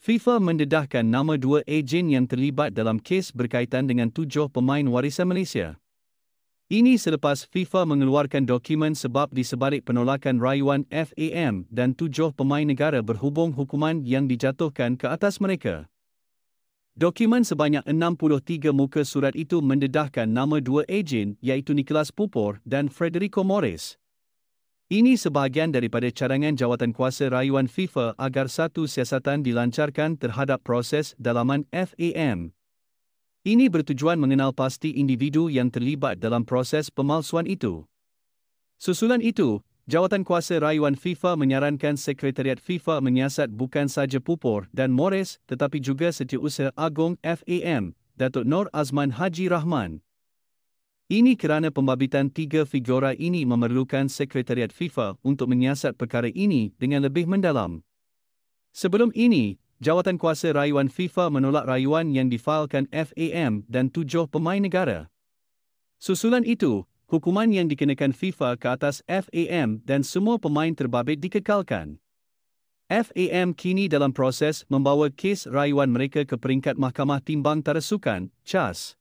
FIFA mendedahkan nama dua ejen yang terlibat dalam kes berkaitan dengan 7 pemain warisan Malaysia. Ini selepas FIFA mengeluarkan dokumen sebab di sebalik penolakan rayuan FAM dan 7 pemain negara berhubung hukuman yang dijatuhkan ke atas mereka. Dokumen sebanyak 63 muka surat itu mendedahkan nama dua ejen iaitu Nicholas Pupor dan Frederico Morris. Ini sebahagian daripada cadangan jawatankuasa rayuan FIFA agar satu siasatan dilancarkan terhadap proses dalaman FAM. Ini bertujuan mengenal pasti individu yang terlibat dalam proses pemalsuan itu. Susulan itu, jawatankuasa rayuan FIFA menyarankan Sekretariat FIFA menyiasat bukan sahaja Pupor dan Morris tetapi juga Setiausaha Agung FAM, Datuk Nor Azman Haji Rahman. Ini kerana pembabitan tiga figura ini memerlukan Sekretariat FIFA untuk menyiasat perkara ini dengan lebih mendalam. Sebelum ini, jawatankuasa rayuan FIFA menolak rayuan yang difailkan FAM dan 7 pemain negara. Susulan itu, hukuman yang dikenakan FIFA ke atas FAM dan semua pemain terbabit dikekalkan. FAM kini dalam proses membawa kes rayuan mereka ke peringkat Mahkamah Timbang Tarasukan, CHAS.